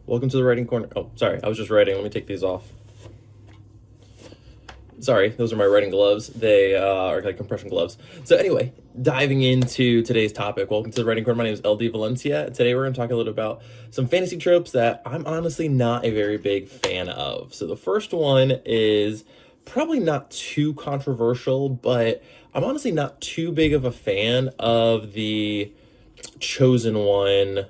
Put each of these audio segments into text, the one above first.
Welcome to the writing corner. Oh, sorry, I was just writing. Let me take these off. Sorry, those are my writing gloves. They are like compression gloves. So anyway, diving into today's topic. Welcome to the writing corner. My name is LD Valencia. Today we're going to talk a little about some fantasy tropes that I'm honestly not a very big fan of. So the first one is probably not too controversial, but I'm honestly not too big of a fan of the chosen one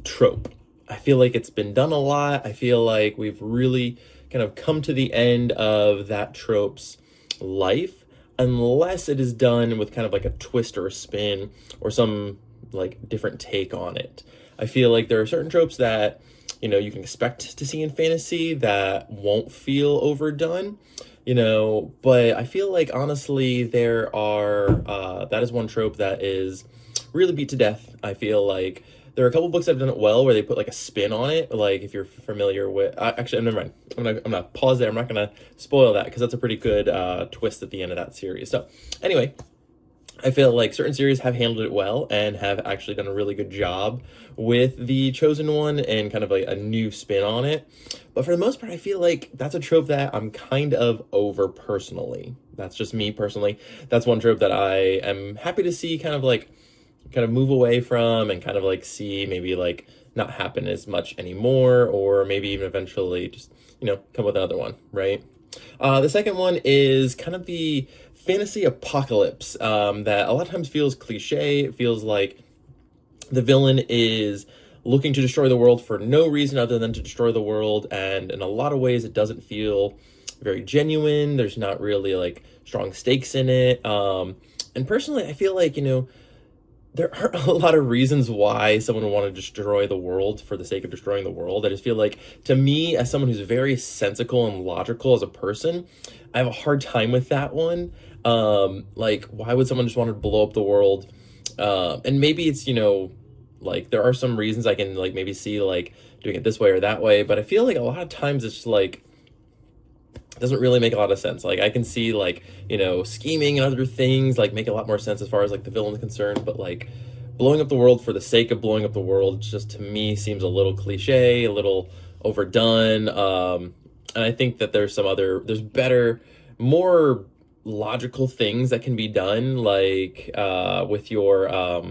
trope. I feel like it's been done a lot. I feel like we've really kind of come to the end of that trope's life, unless it is done with kind of like a twist or a spin or some like different take on it. I feel like there are certain tropes that, you can expect to see in fantasy that won't feel overdone, but I feel like honestly there are, that is one trope that is really beat to death. I feel like there are a couple books that have done it well where they put like a spin on it. Like if you're familiar with, actually, never mind. I'm gonna pause there. I'm not gonna spoil that because that's a pretty good twist at the end of that series. So anyway, I feel like certain series have handled it well and have actually done a really good job with the chosen one and kind of like a new spin on it. But for the most part, I feel like that's a trope that I'm kind of over personally. That's just me personally. That's one trope that I am happy to see kind of move away from and kind of like see maybe like not happen as much anymore, or maybe even eventually just, come with another one, right? The second one is kind of the fantasy apocalypse that a lot of times feels cliche. It feels like the villain is looking to destroy the world for no reason other than to destroy the world, and in a lot of ways it doesn't feel very genuine. There's not really like strong stakes in it. And personally, I feel like, there aren't a lot of reasons why someone would want to destroy the world for the sake of destroying the world. I just feel like, to me, as someone who's very sensical and logical as a person, I have a hard time with that one. Like, why would someone just want to blow up the world? And maybe it's, like, there are some reasons I can, like, maybe see, like, doing it this way or that way. But I feel like a lot of times it's just, like, doesn't really make a lot of sense. Like I can see like, scheming and other things like make a lot more sense as far as like the villain's concerned, but like blowing up the world for the sake of blowing up the world just to me seems a little cliche, a little overdone. And I think that there's better, more logical things that can be done, like with your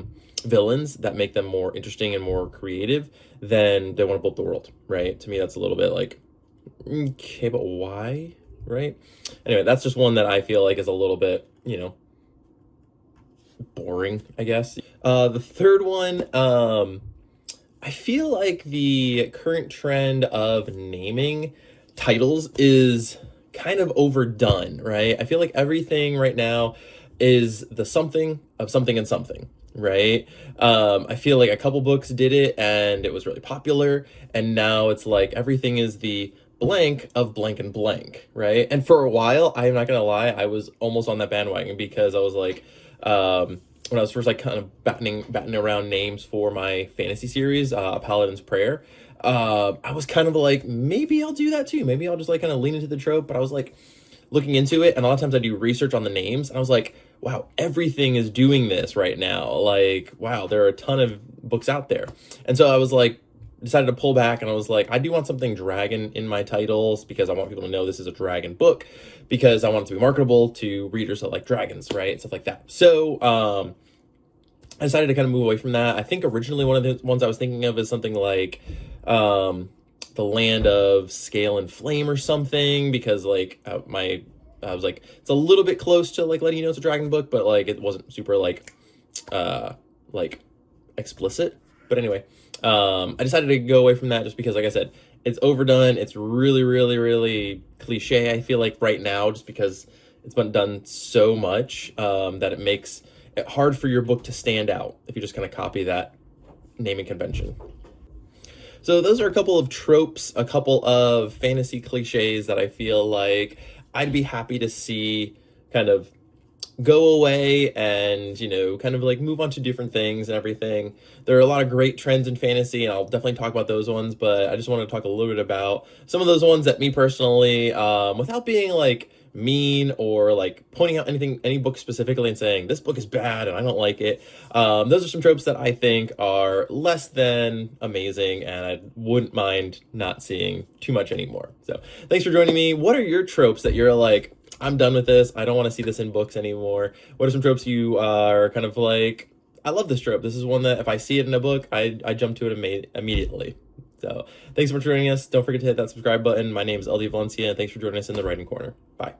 villains that make them more interesting and more creative than they want to blow up the world, right? To me, that's a little bit like, okay, but why? Right? Anyway, that's just one that I feel like is a little bit, boring, I guess. The third one, I feel like the current trend of naming titles is kind of overdone, right? I feel like everything right now is the something of something and something, right? I feel like a couple books did it and it was really popular, and now it's like everything is the blank of blank and blank, right? And for a while, I'm not gonna lie, I was almost on that bandwagon because I was like, when I was first like kind of batting around names for my fantasy series, A Paladin's Prayer, I was kind of like, maybe I'll do that too. Maybe I'll just like kind of lean into the trope. But I was like looking into it, and a lot of times I do research on the names, and I was like, wow, everything is doing this right now. Like, wow, there are a ton of books out there. And so I was like, decided to pull back, and I was like, I do want something dragon in my titles because I want people to know this is a dragon book, because I want it to be marketable to readers that like dragons, right? And stuff like that. So I decided to kind of move away from that. I think originally one of the ones I was thinking of is something like The Land of Scale and Flame or something, because like I was like, it's a little bit close to like letting you know it's a dragon book, but like it wasn't super like explicit. But anyway, I decided to go away from that just because, like I said, it's overdone. It's really, really, really cliche, I feel like, right now, just because it's been done so much that it makes it hard for your book to stand out if you just kind of copy that naming convention. So those are a couple of tropes, a couple of fantasy cliches that I feel like I'd be happy to see kind of go away and, kind of like move on to different things and everything. There are a lot of great trends in fantasy, and I'll definitely talk about those ones, but I just want to talk a little bit about some of those ones that me personally, without being like mean or like pointing out any book specifically and saying this book is bad and I don't like it. Those are some tropes that I think are less than amazing, and I wouldn't mind not seeing too much anymore. So thanks for joining me. What are your tropes that you're like, I'm done with this, I don't want to see this in books anymore? What are some tropes you are kind of like, I love this trope, this is one that if I see it in a book, I jump to it immediately? So thanks so much for joining us. Don't forget to hit that subscribe button. My name is LD Valencia, and thanks for joining us in the Writing Corner. Bye.